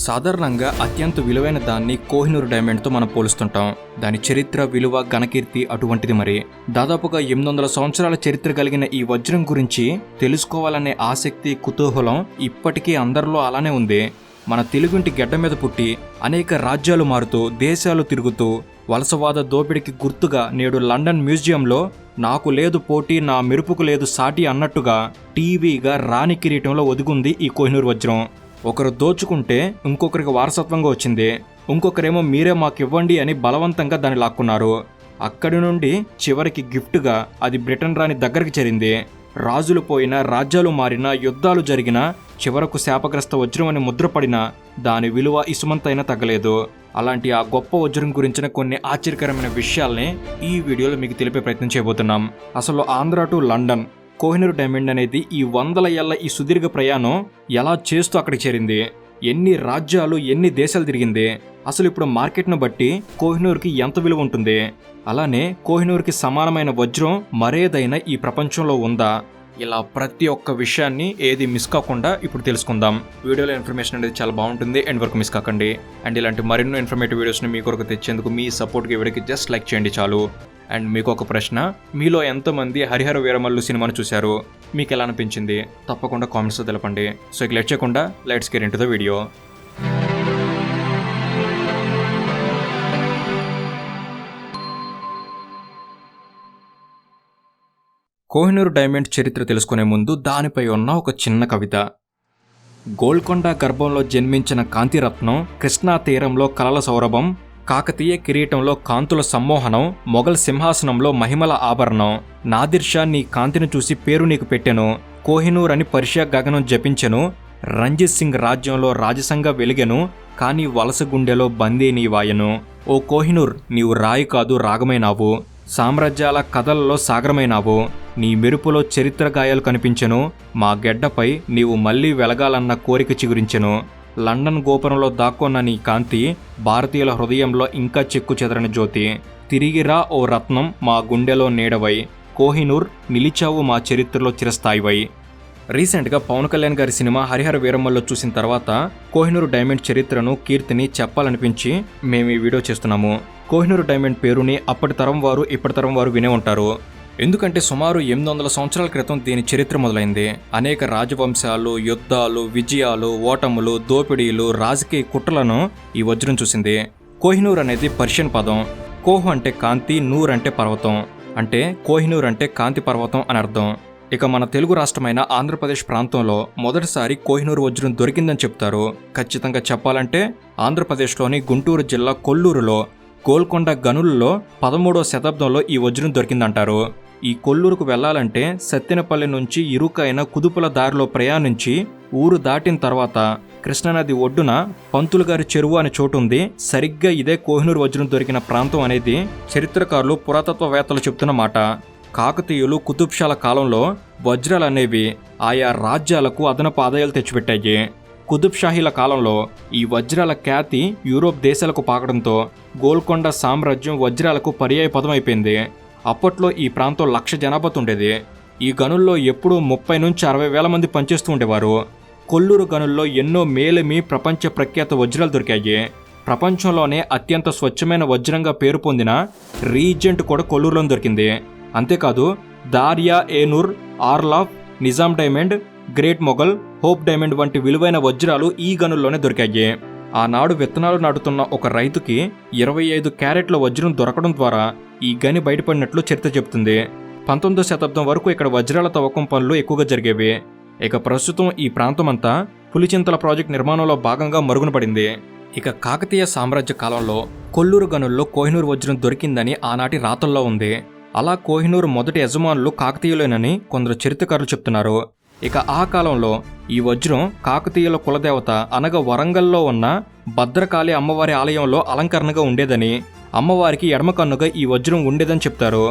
సాధారణంగా అత్యంత విలువైన దాన్ని కోహినూర్ డైమండ్తో మనం పోలుస్తుంటాం. దాని చరిత్ర, విలువ, ఘనకీర్తి అటువంటిది. మరి దాదాపుగా 800 సంవత్సరాల చరిత్ర కలిగిన ఈ వజ్రం గురించి తెలుసుకోవాలనే ఆసక్తి, కుతూహలం ఇప్పటికీ అందరిలో అలానే ఉంది. మన తెలుగుంటి గడ్డ మీద పుట్టి అనేక రాజ్యాలు మారుతూ, దేశాలు తిరుగుతూ, వలసవాద దోపిడికి గుర్తుగా నేడు లండన్ మ్యూజియంలో నాకు లేదు పోటీ, నా మెరుపుకు లేదు సాటి అన్నట్టుగా టీవీగా రాణి కిరీటంలో ఒదిగుంది ఈ కోహినూర్ వజ్రం. ఒకరు దోచుకుంటే ఇంకొకరికి వారసత్వంగా వచ్చింది, ఇంకొకరేమో మీరే మాకు ఇవ్వండి అని బలవంతంగా దాన్ని లాక్కున్నారు. అక్కడి నుండి చివరికి గిఫ్ట్గా అది బ్రిటన్ రాణి దగ్గరికి చేరింది. రాజులు పోయినా, రాజ్యాలు మారినా, యుద్ధాలు జరిగినా, చివరకు శాపగ్రస్త వజ్రం అని ముద్రపడినా దాని విలువ ఇసుమంతైనా తగ్గలేదు. అలాంటి ఆ గొప్ప వజ్రం గురించిన కొన్ని ఆశ్చర్యకరమైన విషయాల్ని ఈ వీడియోలో మీకు తెలిపే ప్రయత్నం చేయబోతున్నాం. అసలు Andhra to London Kohinoor diamond అనేది ఈ 100 ఏళ్ల ఈ సుదీర్ఘ ప్రయాణం ఎలా చేస్తూ అక్కడికి చేరింది, ఎన్ని రాజ్యాలు, ఎన్ని దేశాలు తిరిగింది, అసలు ఇప్పుడు మార్కెట్ను బట్టి కోహినూర్కి ఎంత విలువ ఉంటుంది, అలానే కోహినూర్కి సమానమైన వజ్రం మరేదైనా ఈ ప్రపంచంలో ఉందా, ఇలా ప్రతి ఒక్క విషయాన్ని ఏది మిస్ కాకుండా ఇప్పుడు తెలుసుకుందాం. వీడియోలో ఇన్ఫర్మేషన్ అనేది చాలా బాగుంటుంది, ఎండ్ వరకు మిస్ కాకండి. అండ్ ఇలాంటి మరెన్నో ఇన్ఫర్మేటివ్ వీడియోస్ని మీ కొరకు తెచ్చేందుకు మీ సపోర్ట్కి వీడియోకి జస్ట్ లైక్ చేయండి చాలు. అండ్ మీకు ఒక ప్రశ్న, మీలో ఎంతమంది హరిహర వీరమల్లు సినిమాను చూశారు, మీకు ఎలా అనిపించింది తప్పకుండా కామెంట్స్లో తెలపండి. సో ఇక లేట్ చేయకుండా let's get into the video. Kohinoor diamond చరిత్ర తెలుసుకునే ముందు దానిపై ఉన్న ఒక చిన్న కవిత. గోల్కొండ గర్భంలో జన్మించిన కాంతిరత్నం, కృష్ణా తీరంలో కలల సౌరభం, కాకతీయ కిరీటంలో కాంతుల సమ్మోహనం, మొఘల్ సింహాసనంలో మహిమల ఆభరణం, నాదిర్షా నీ కాంతిని చూసి పేరు నీకు పెట్టెను, కోహినూర్ అని పర్షియా గగనం జపించెను, రంజిత్ సింగ్ రాజ్యంలో రాజసంగా వెలిగెను, కానీ వలస గుండెలో బందీ నీ వాయను. ఓ కోహినూర్, నీవు రాయి కాదు రాగమైనావు, సామ్రాజ్యాల కథలలో సాగరమైనావు, నీ మెరుపులో చరిత్ర గాయాలు కనిపించెను, మా గెడ్డపై నీవు మళ్లీ వెలగాలన్న కోరిక చిగురించెను. లండన్ గోపురంలో దాక్కున్న నీ కాంతి భారతీయుల హృదయంలో ఇంకా చెక్కు చెదరని జ్యోతి. తిరిగిరా ఓ రత్నం మా గుండెలో నీడవై, కోహినూర్ నిలిచావు మా చరిత్రలో చిరస్థాయివై. రీసెంట్గా పవన్ కళ్యాణ్ గారి సినిమా హరిహర వీరమల్లో చూసిన తర్వాత కోహినూర్ డైమండ్ చరిత్రను, కీర్తిని చెప్పాలనిపించి మేము ఈ వీడియో చేస్తున్నాము. కోహినూర్ డైమండ్ పేరుని అప్పటి తరం వారు, ఇప్పటి తరం వారు వినే ఉంటారు. ఎందుకంటే సుమారు 800 సంవత్సరాల క్రితం దీని చరిత్ర మొదలైంది. అనేక రాజవంశాలు, యుద్ధాలు, విజయాలు, ఓటములు, దోపిడీలు, రాజకీయ కుట్రలను ఈ వజ్రం చూసింది. కోహినూర్ అనేది పర్షియన్ పదం. కోహ్ అంటే కాంతి, నూర్ అంటే పర్వతం, అంటే కోహినూర్ అంటే కాంతి పర్వతం అని అర్థం. ఇక మన తెలుగు రాష్ట్రమైన ఆంధ్రప్రదేశ్ ప్రాంతంలో మొదటిసారి కోహినూర్ వజ్రం దొరికిందని చెప్తారు. ఖచ్చితంగా చెప్పాలంటే ఆంధ్రప్రదేశ్లోని గుంటూరు జిల్లా కొల్లూరులో గోల్కొండ గనులలో 13వ శతాబ్దంలో ఈ వజ్రం దొరికిందంటారు. ఈ కొల్లూరుకు వెళ్లాలంటే సత్తెనపల్లి నుంచి ఇరుకైన కుదుపుల దారిలో ప్రయాణించి ఊరు దాటిన తర్వాత కృష్ణానది ఒడ్డున పంతులుగారి చెరువు అనే చోటు ఉంది. సరిగ్గా ఇదే కోహినూర్ వజ్రం దొరికిన ప్రాంతం అనేది చరిత్రకారులు, పురాతత్వవేత్తలు చెప్తున్న మాట. కాకతీయులు, కుతుబ్షాల కాలంలో వజ్రాలనేవి ఆయా రాజ్యాలకు అదనపు ఆదాయాలు తెచ్చిపెట్టాయి. కుతుబ్షాహీల కాలంలో ఈ వజ్రాల ఖ్యాతి యూరోప్ దేశాలకు పాకడంతో గోల్కొండ సామ్రాజ్యం వజ్రాలకు పర్యాయ పదం అయిపోయింది. అప్పట్లో ఈ ప్రాంతం 1,00,000 జనాభా ఉండేది. ఈ గనుల్లో ఎప్పుడూ 30 నుంచి 60 వేల మంది పనిచేస్తూ ఉండేవారు. కొల్లూరు గనుల్లో ఎన్నో మేలిమి, ప్రపంచ ప్రఖ్యాత వజ్రాలు దొరికాయి. ప్రపంచంలోనే అత్యంత స్వచ్ఛమైన వజ్రంగా పేరు పొందిన రీజెంట్ కూడా కొల్లూరులో దొరికింది. అంతేకాదు Darya e Noor, Orlov, Nizam diamond, great Mughal, Hope diamond వంటి విలువైన వజ్రాలు ఈ గనుల్లోనే దొరికాయి. ఆనాడు విత్తనాలు నాటుతున్న ఒక రైతుకి 25 క్యారెట్ల వజ్రం దొరకడం ద్వారా ఈ గని బయటపడినట్లు చరిత్ర చెబుతుంది. 19వ శతాబ్దం వరకు ఇక్కడ వజ్రాల తవ్వకం పనులు ఎక్కువగా జరిగేవి. ఇక ప్రస్తుతం ఈ ప్రాంతమంతా పులిచింతల ప్రాజెక్ట్ నిర్మాణంలో భాగంగా మరుగున పడింది. ఇక కాకతీయ సామ్రాజ్య కాలంలో కొల్లూరు గనుల్లో కోహినూర్ వజ్రం దొరికిందని ఆనాటి రాతల్లో ఉంది. అలా కోహినూర్ మొదటి యజమానులు కాకతీయులేనని కొందరు చరిత్రకారులు చెప్తున్నారు. ఇక ఆ కాలంలో ఈ వజ్రం కాకతీయుల కులదేవత అనగా వరంగల్లో ఉన్న భద్రకాళి అమ్మవారి ఆలయంలో అలంకరణగా ఉండేదని, అమ్మవారికి ఎడమ కన్నుగా ఈ వజ్రం ఉండేదని చెప్తారు.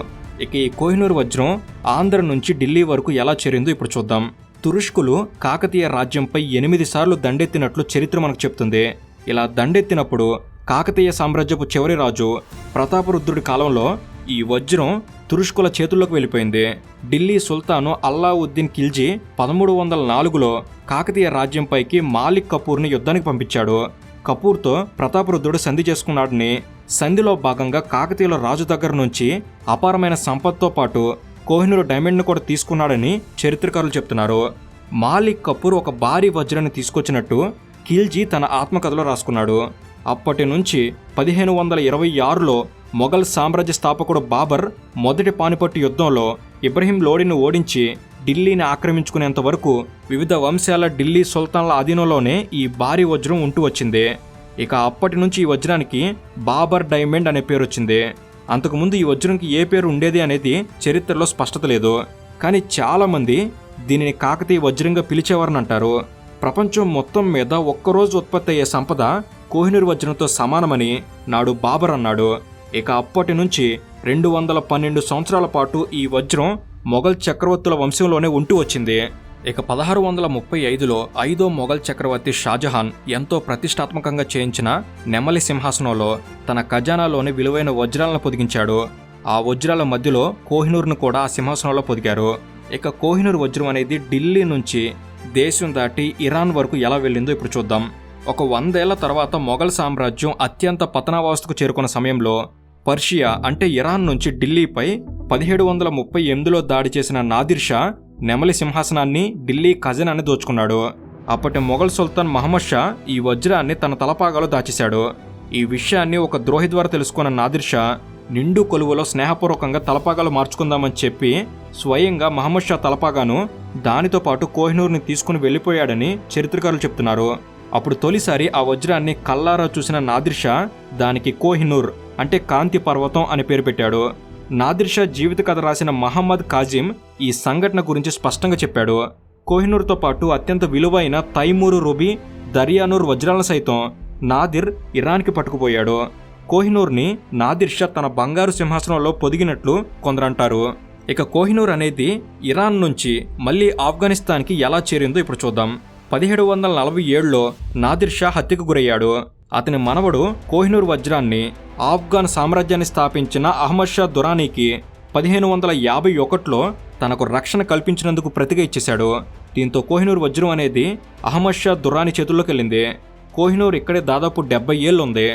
ఇక ఈ కోహినూర్ వజ్రం ఆంధ్ర నుంచి ఢిల్లీ వరకు ఎలా చేరిందో ఇప్పుడు చూద్దాం. తురుష్కులు కాకతీయ రాజ్యంపై 8 సార్లు దండెత్తినట్లు చరిత్ర మనకు చెప్తుంది. ఇలా దండెత్తినప్పుడు కాకతీయ సామ్రాజ్యపు చివరి రాజు ప్రతాపరుద్రుడి కాలంలో ఈ వజ్రం తురుష్కుల చేతుల్లోకి వెళ్ళిపోయింది. ఢిల్లీ సుల్తాను అల్లావుద్దీన్ ఖిల్జీ 1304లో కాకతీయ రాజ్యంపైకి మాలిక్ కపూర్ని యుద్ధానికి పంపించాడు. కపూర్తో ప్రతాపరుద్రుడు సంధి చేసుకున్నాడని, సంధిలో భాగంగా కాకతీయుల రాజు దగ్గర నుంచి అపారమైన సంపత్తో పాటు కోహినూర్ డైమండ్ను కూడా తీసుకున్నాడని చరిత్రకారులు చెప్తున్నారు. మాలిక్ కపూర్ ఒక భారీ వజ్రాన్ని తీసుకొచ్చినట్టు ఖిల్జీ తన ఆత్మకథలో రాసుకున్నాడు. అప్పటి నుంచి 1526లో మొఘల్ సామ్రాజ్య స్థాపకుడు బాబర్ మొదటి పానిపట్టు యుద్ధంలో ఇబ్రహీం లోడిని ఓడించి ఢిల్లీని ఆక్రమించుకునేంత వరకు వివిధ వంశాల ఢిల్లీ సుల్తాన్ల అధీనంలోనే ఈ భారీ వజ్రం ఉంటూ వచ్చింది. ఇక అప్పటి నుంచి ఈ వజ్రానికి బాబర్ డైమండ్ అనే పేరు వచ్చింది. అంతకుముందు ఈ వజ్రంకి ఏ పేరు ఉండేది అనేది చరిత్రలో స్పష్టత లేదు. కానీ చాలామంది దీనిని కాకతీయ వజ్రంగా పిలిచేవారని అంటారు. ప్రపంచం మొత్తం మీద ఒక్కరోజు ఉత్పత్తి అయ్యే సంపద కోహినూర్ వజ్రంతో సమానమని నాడు బాబర్ అన్నాడు. ఇక అప్పటి నుంచి 212 సంవత్సరాల పాటు ఈ వజ్రం మొఘల్ చక్రవర్తుల వంశంలోనే ఉంటూ వచ్చింది. ఇక 1635లో 5వ మొఘల్ చక్రవర్తి షాజహాన్ ఎంతో ప్రతిష్టాత్మకంగా చేయించిన నెమలి సింహాసనంలో తన ఖజానాలోని విలువైన వజ్రాలను పొదిగించాడు. ఆ వజ్రాల మధ్యలో కోహినూర్ను కూడా ఆ సింహాసనంలో పొదిగారు. ఇక కోహినూర్ వజ్రం అనేది ఢిల్లీ నుంచి దేశం దాటి ఇరాన్ వరకు ఎలా వెళ్ళిందో ఇప్పుడు చూద్దాం. ఒక 100 ఏళ్ల తర్వాత మొఘల్ సామ్రాజ్యం అత్యంత పతనావస్థకు చేరుకున్న సమయంలో పర్షియా అంటే ఇరాన్ నుంచి ఢిల్లీపై 1738లో దాడి చేసిన నాదిర్ షా నెమలి సింహాసనాన్ని, ఢిల్లీ ఖజానాన్ని దోచుకున్నాడు. అప్పటి మొఘల్ సుల్తాన్ మహమ్మద్ షా ఈ వజ్రాన్ని తన తలపాగాలో దాచేశాడు. ఈ విషయాన్ని ఒక ద్రోహి ద్వారా తెలుసుకున్న నాదిర్ షా నిండు కొలువులో స్నేహపూర్వకంగా తలపాగాలు మార్చుకుందామని చెప్పి స్వయంగా మహమ్మద్ షా తలపాగాను దానితో పాటు కోహినూర్ని తీసుకుని వెళ్ళిపోయాడని చరిత్రకారులు చెప్తున్నారు. అప్పుడు తొలిసారి ఆ వజ్రాన్ని కల్లారా చూసిన నాదిర్ షా దానికి కోహినూర్ అంటే కాంతి పర్వతం అని పేరు పెట్టాడు. నాదిర్ షా జీవిత కథ రాసిన మహమ్మద్ కాజిం ఈ సంఘటన గురించి స్పష్టంగా చెప్పాడు. కోహినూర్తో పాటు అత్యంత విలువైన తైమూరు రూబీ, దర్యానూర్ వజ్రాలను సైతం నాదిర్ ఇరాన్కి పట్టుకుపోయాడు. కోహినూర్ని నాదిర్ షా తన బంగారు సింహాసనంలో పొదిగినట్లు కొందరంటారు. ఇక కోహినూర్ అనేది ఇరాన్ నుంచి మళ్ళీ ఆఫ్ఘనిస్తాన్కి ఎలా చేరిందో ఇప్పుడు చూద్దాం. 1747లో నాదిర్ షా హత్యకు గురయ్యాడు. అతని మనవడు కోహినూర్ వజ్రాన్ని ఆఫ్ఘన్ సామ్రాజ్యాన్ని స్థాపించిన అహ్మద్ షా దురానీకి 1551లో తనకు రక్షణ కల్పించినందుకు ప్రతిగా ఇచ్చేశాడు. దీంతో కోహినూర్ వజ్రం అనేది అహ్మద్ షా దురానీ చేతుల్లోకి వెళ్ళింది. కోహినూర్ ఇక్కడే దాదాపు 70 ఏళ్ళు ఉంది.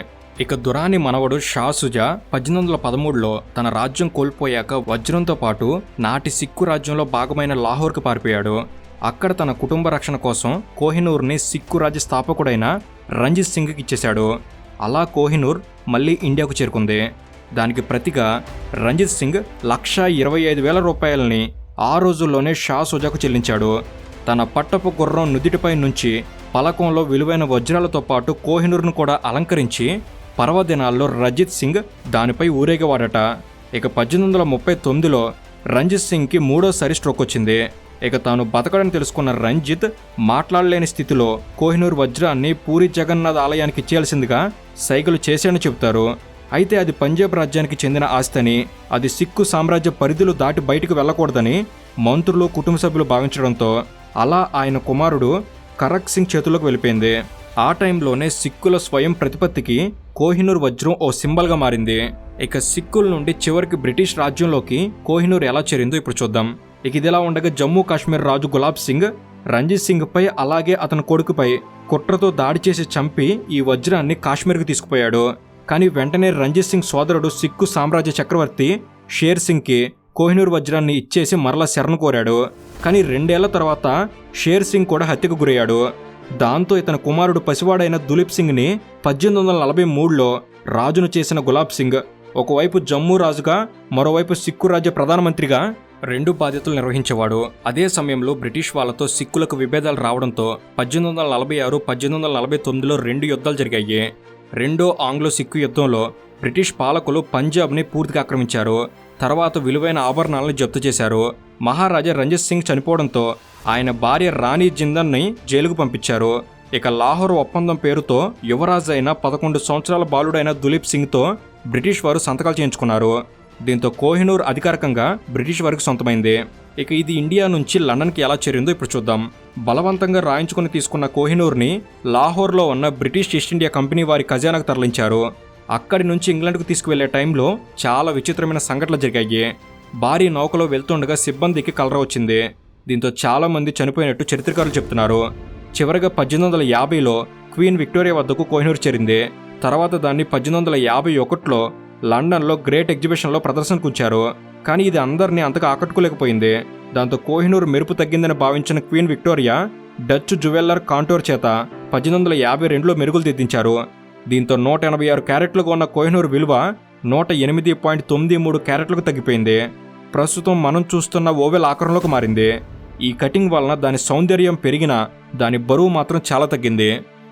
ఇక దురానీ మనవడు షా సుజా 1813లో తన రాజ్యం కోల్పోయాక వజ్రంతో పాటు నాటి సిక్కు రాజ్యంలో భాగమైన లాహోర్కి పారిపోయాడు. అక్కడ తన కుటుంబ రక్షణ కోసం కోహినూర్ని సిక్కు రాజ్య స్థాపకుడైన రంజిత్ సింగ్కి ఇచ్చేశాడు. అలా కోహినూర్ మళ్ళీ ఇండియాకు చేరుకుంది. దానికి ప్రతిగా రంజిత్ సింగ్ 1,25,000 రూపాయలని ఆ రోజుల్లోనే షా సుజాకు చెల్లించాడు. తన పట్టపు గుర్రం నుదిటిపై నుంచి పలకంలో విలువైన వజ్రాలతో పాటు కోహినూర్ను కూడా అలంకరించి పర్వదినాల్లో రంజిత్ సింగ్ దానిపై ఊరేగేవాడట. ఇక 1839లో రంజిత్ సింగ్కి 3వసారి స్ట్రోక్ వచ్చింది. ఇక తాను బతకడని తెలుసుకున్న రంజిత్ మాట్లాడలేని స్థితిలో కోహినూర్ వజ్రాన్ని పూరి జగన్నాథ్ ఆలయానికి ఇచ్చేయాల్సిందిగా సైగలు చేశాడని చెబుతారు. అయితే అది పంజాబ్ రాజ్యానికి చెందిన ఆస్తిని, అది సిక్కు సామ్రాజ్య పరిధులు దాటి బయటకు వెళ్లకూడదని మంత్రులు, కుటుంబ సభ్యులు భావించడంతో అలా ఆయన కుమారుడు కరక్ సింగ్ చేతుల్లోకి వెళ్ళిపోయింది. ఆ టైంలోనే సిక్కుల స్వయం ప్రతిపత్తికి కోహినూర్ వజ్రం ఓ సింబల్గా మారింది. ఇక సిక్కుల నుండి చివరికి బ్రిటిష్ రాజ్యంలోకి కోహినూర్ ఎలా చేరిందో ఇప్పుడు చూద్దాం. ఇక ఇదిలా ఉండగా జమ్మూ కాశ్మీర్ రాజు గులాబ్ సింగ్ రంజిత్ సింగ్ పై అలాగే అతని కొడుకుపై కుట్రతో దాడి చేసి చంపి ఈ వజ్రాన్ని కాశ్మీర్కి తీసుకుపోయాడు. కానీ వెంటనే రంజిత్ సింగ్ సోదరుడు సిక్కు సామ్రాజ్య చక్రవర్తి షేర్ సింగ్కి కోహినూర్ వజ్రాన్ని ఇచ్చేసి మరలా శరణు కోరాడు. కానీ 2 ఏళ్ల తర్వాత షేర్ సింగ్ కూడా హత్యకు గురయ్యాడు. దాంతో ఇతని కుమారుడు పసివాడైన దులీప్ సింగ్ని 1843లో రాజును చేసిన గులాబ్ సింగ్ ఒకవైపు జమ్మూ రాజుగా, మరోవైపు సిక్కు రాజ్య ప్రధానమంత్రిగా 2 బాధ్యతలు నిర్వహించేవాడు. అదే సమయంలో బ్రిటిష్ వాళ్లతో సిక్కులకు విభేదాలు రావడంతో 1846, 1849లో 2 యుద్ధాలు జరిగాయి. రెండో ఆంగ్లో సిక్కు యుద్ధంలో బ్రిటిష్ పాలకులు పంజాబ్ని పూర్తిగా ఆక్రమించారు. తర్వాత విలువైన ఆభరణాలను జప్తు చేశారు. మహారాజా రంజిత్ సింగ్ చనిపోవడంతో ఆయన భార్య రాణి జిందన్ని జైలుకు పంపించారు. ఇక లాహోర్ ఒప్పందం పేరుతో యువరాజు అయిన 11 సంవత్సరాల బాలుడైన దులీప్ సింగ్తో బ్రిటిష్ వారు సంతకాలు చేయించుకున్నారు. దీంతో కోహినూర్ అధికారికంగా బ్రిటిష్ వారికి సొంతమైంది. ఇక ఇది ఇండియా నుంచి లండన్కి ఎలా చేరిందో ఇప్పుడు చూద్దాం. బలవంతంగా రాయించుకుని తీసుకున్న కోహినూర్ని లాహోర్లో ఉన్న బ్రిటిష్ ఈస్ట్ ఇండియా కంపెనీ వారి ఖజానాకు తరలించారు. అక్కడి నుంచి ఇంగ్లాండ్కు తీసుకువెళ్లే టైంలో చాలా విచిత్రమైన సంఘటనలు జరిగాయి. భారీ నౌకలో వెళ్తుండగా సిబ్బందికి కలరా వచ్చింది. దీంతో చాలామంది చనిపోయినట్టు చరిత్రకారులు చెప్తున్నారు. చివరగా 1850లో క్వీన్ విక్టోరియా వద్దకు కోహినూర్ చేరింది. తర్వాత దాన్ని 1851లో లండన్లో గ్రేట్ ఎగ్జిబిషన్లో ప్రదర్శనకు ఉంచారు. కానీ ఇది అందరినీ అంతగా ఆకట్టుకోలేకపోయింది. దాంతో కోహినూర్ మెరుపు తగ్గిందని భావించిన queen Victoria Dutch jeweller contour చేత 1852లో మెరుగులు దిద్దించారు. దీంతో 186 క్యారెట్లుగా ఉన్న కోహినూర్ విలువ 108.93 క్యారెట్లకు తగ్గిపోయింది. ప్రస్తుతం మనం చూస్తున్న ఓవెల్ ఆకారంలోకి మారింది. ఈ కటింగ్ వలన దాని సౌందర్యం పెరిగినా దాని బరువు మాత్రం చాలా తగ్గింది.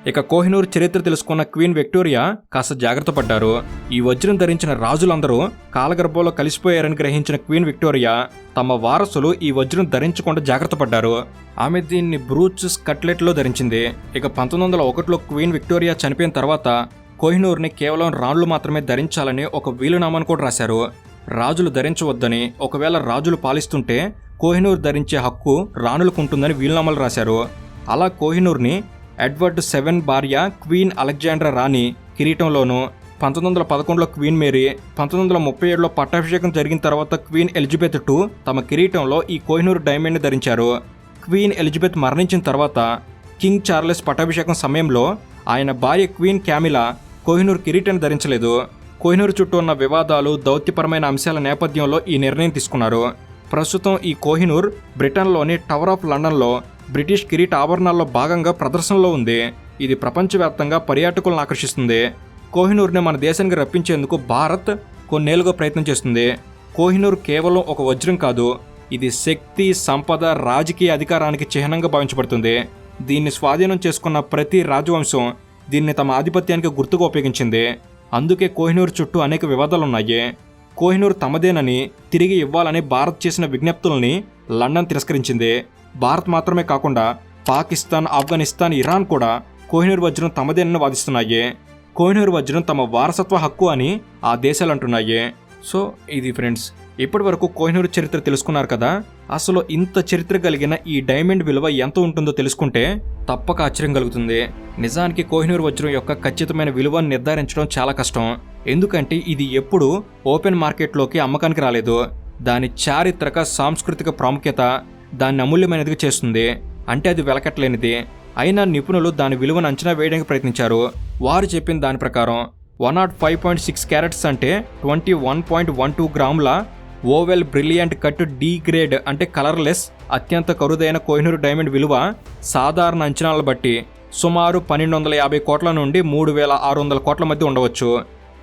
ఇక కోహినూర్ చరిత్ర తెలుసుకున్న క్వీన్ విక్టోరియా కాస్త జాగ్రత్త పడ్డారు. ఈ వజ్రం ధరించిన రాజులందరూ కాలగర్భంలో కలిసిపోయారని గ్రహించిన క్వీన్ విక్టోరియా తమ వారసులు ఈ వజ్రం ధరించకుండా జాగ్రత్త పడ్డారు. ఆమె దీన్ని బ్రూచ్ కట్లెట్లో ధరించింది. ఇక 1901లో క్వీన్ విక్టోరియా చనిపోయిన తర్వాత కోహినూర్ని కేవలం రాణులు మాత్రమే ధరించాలని ఒక వీలునామాను కూడా రాశారు. రాజులు ధరించవద్దని, ఒకవేళ రాజులు పాలిస్తుంటే కోహినూర్ ధరించే హక్కు రాణులకు ఉంటుందని వీలునామాలు రాశారు. అలా కోహినూర్ని ఎడ్వర్డ్ 7 భార్య క్వీన్ అలెగ్జాండ్రా రాణి కిరీటంలోనూ, 1911లో క్వీన్ మేరీ, 1937లో పట్టాభిషేకం జరిగిన తర్వాత క్వీన్ ఎలిజబెత్ II తమ కిరీటంలో ఈ కోహినూర్ డైమండ్ని ధరించారు. క్వీన్ ఎలిజబెత్ మరణించిన తర్వాత కింగ్ చార్లెస్ పట్టాభిషేకం సమయంలో ఆయన భార్య క్వీన్ క్యామిలా కోహినూర్ కిరీటాన్ని ధరించలేదు. కోహినూర్ చుట్టూ ఉన్న వివాదాలు, దౌత్యపరమైన అంశాల నేపథ్యంలో ఈ నిర్ణయం తీసుకున్నారు. ప్రస్తుతం ఈ కోహినూర్ బ్రిటన్లోని టవర్ ఆఫ్ లండన్లో బ్రిటిష్ కిరీట ఆభరణాల్లో భాగంగా ప్రదర్శనలో ఉంది. ఇది ప్రపంచవ్యాప్తంగా పర్యాటకులను ఆకర్షిస్తుంది. కోహినూర్ని మన దేశానికి రప్పించేందుకు భారత్ కొన్నేళ్లుగా ప్రయత్నం చేస్తుంది. కోహినూర్ కేవలం ఒక వజ్రం కాదు, ఇది శక్తి, సంపద, రాజకీయ అధికారానికి చిహ్నంగా భావించబడుతుంది. దీన్ని స్వాధీనం చేసుకున్న ప్రతి రాజవంశం దీన్ని తమ ఆధిపత్యానికి గుర్తుగా ఉపయోగించింది. అందుకే కోహినూర్ చుట్టూ అనేక వివాదాలున్నాయి. కోహినూర్ తమదేనని, తిరిగి ఇవ్వాలని భారత్ చేసిన విజ్ఞప్తుల్ని లండన్ తిరస్కరించింది. భారత్ మాత్రమే కాకుండా పాకిస్తాన్, ఆఫ్ఘనిస్తాన్, ఇరాన్ కూడా కోహినూర్ వజ్రం తమదేనని వాదిస్తున్నాయి. కోహినూర్ వజ్రం తమ వారసత్వ హక్కు అని ఆ దేశాలు అంటున్నాయి. సో ఇది ఫ్రెండ్స్, ఇప్పటి వరకు కోహినూర్ చరిత్ర తెలుసుకున్నారు కదా. అసలు ఇంత చరిత్ర కలిగిన ఈ డైమండ్ విలువ ఎంత ఉంటుందో తెలుసుకుంటే తప్పక ఆశ్చర్యం కలుగుతుంది. నిజానికి కోహినూర్ వజ్రం యొక్క ఖచ్చితమైన విలువను నిర్ధారించడం చాలా కష్టం. ఎందుకంటే ఇది ఎప్పుడూ ఓపెన్ మార్కెట్లోకి అమ్మకానికి రాలేదు. దాని చారిత్రక, సాంస్కృతిక ప్రాముఖ్యత దాన్ని అమూల్యమైనదిగా చేస్తుంది. అంటే అది వెలకట్టలేనిది. అయినా నిపుణులు దాని విలువను అంచనా వేయడానికి ప్రయత్నించారు. వారు చెప్పిన దాని ప్రకారం 105.6 క్యారెట్స్ అంటే 21.12 గ్రాముల oval brilliant cut D grade అంటే కలర్లెస్ అత్యంత ఖరీదైన కోహినూర్ డైమండ్ విలువ సాధారణ అంచనాలను బట్టి సుమారు 1250 కోట్ల నుండి 3600 కోట్ల మధ్య ఉండవచ్చు.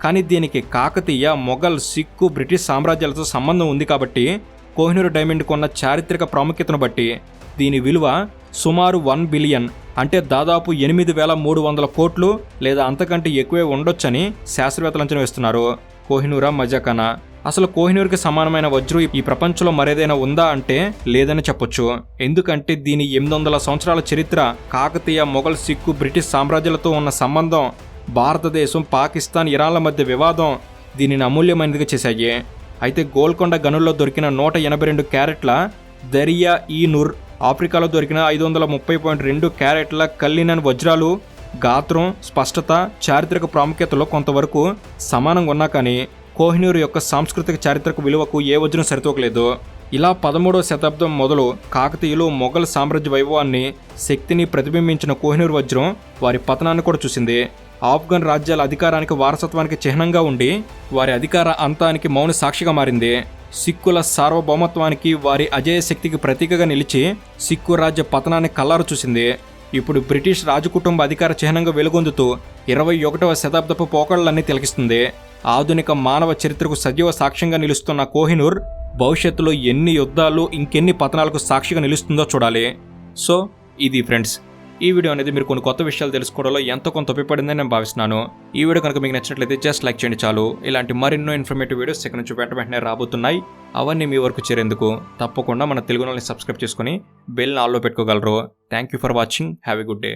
కానీ దీనికి కాకతీయ, మొఘల్, సిక్కు, బ్రిటిష్ సామ్రాజ్యాలతో సంబంధం ఉంది కాబట్టి కోహినూర్ డైమండ్ కొన్న చారిత్రక ప్రాముఖ్యతను బట్టి దీని విలువ సుమారు 1 బిలియన్ అంటే దాదాపు 8300 కోట్లు లేదా అంతకంటే ఎక్కువే ఉండొచ్చని శాస్త్రవేత్తలు అంచనా వేస్తున్నారు. కోహినూరా, మజాకానా? అసలు కోహినూర్కి సమానమైన వజ్రం ఈ ప్రపంచంలో మరేదైనా ఉందా అంటే లేదని చెప్పొచ్చు. ఎందుకంటే దీని 800 సంవత్సరాల చరిత్ర, కాకతీయ, మొఘల్, సిక్కు, బ్రిటిష్ సామ్రాజ్యాలతో ఉన్న సంబంధం, భారతదేశం, పాకిస్తాన్, ఇరాన్ల మధ్య వివాదం దీనిని అమూల్యమైనదిగా చేశాయి. అయితే గోల్కొండ గనుల్లో దొరికిన 182 క్యారెట్ల దరియా ఈ నూర్, ఆఫ్రికాలో దొరికిన 530.2 క్యారెట్ల కల్లినన్ వజ్రాలు గాత్రం, స్పష్టత, చారిత్రక ప్రాముఖ్యతలో కొంతవరకు సమానంగా ఉన్నా కానీ కోహినూర్ యొక్క సాంస్కృతిక చారిత్రక విలువకు ఏ వజ్రం సరితూగలేదు. ఇలా 13వ శతాబ్దం మొదలు కాకతీయులు, మొఘల్ సామ్రాజ్య వైభవాన్ని, శక్తిని ప్రతిబింబించిన కోహినూర్ వజ్రం వారి పతనాన్ని కూడా చూసింది. ఆఫ్ఘన్ రాజ్యాల అధికారానికి, వారసత్వానికి చిహ్నంగా ఉండి వారి అధికార అంతానికి మౌన సాక్షిగా మారింది. సిక్కుల సార్వభౌమత్వానికి, వారి అజేయ శక్తికి ప్రతీకగా నిలిచి సిక్కు రాజ్య పతనాన్ని కల్లారు చూసింది. ఇప్పుడు బ్రిటిష్ రాజకుటుంబ అధికార చిహ్నంగా వెలుగొందుతూ 21వ శతాబ్దపు పోకడలన్నీ తిలకిస్తుంది. ఆధునిక మానవ చరిత్రకు సజీవ సాక్ష్యంగా నిలుస్తున్న కోహినూర్ భవిష్యత్తులో ఎన్ని యుద్ధాలు, ఇంకెన్ని పతనాలకు సాక్షిగా నిలుస్తుందో చూడాలి. సో ఇది ఫ్రెండ్స్, ఈ వీడియో అనేది మీరు కొన్ని కొత్త విషయాలు తెలుసుకోవడంలో ఎంతో కొంత ఉపయోగపడిందని నేను భావిస్తున్నాను. ఈ వీడియో కనుక మీకు నచ్చినట్లయితే జస్ట్ లైక్ చేయండి చాలు. ఇలాంటి మరెన్నో ఇన్ఫర్మేటివ్ వీడియోస్ ఇక్కడ నుంచి వెంటనే రాబోతున్నాయి. అవన్నీ మీ వరకు చేరేందుకు తప్పకుండా మన తెలుగు ఛానల్ని సబ్స్క్రైబ్ చేసుకుని బెల్ ఆల్లో పెట్టుకోగలరు. Thank you for watching. Have a good day.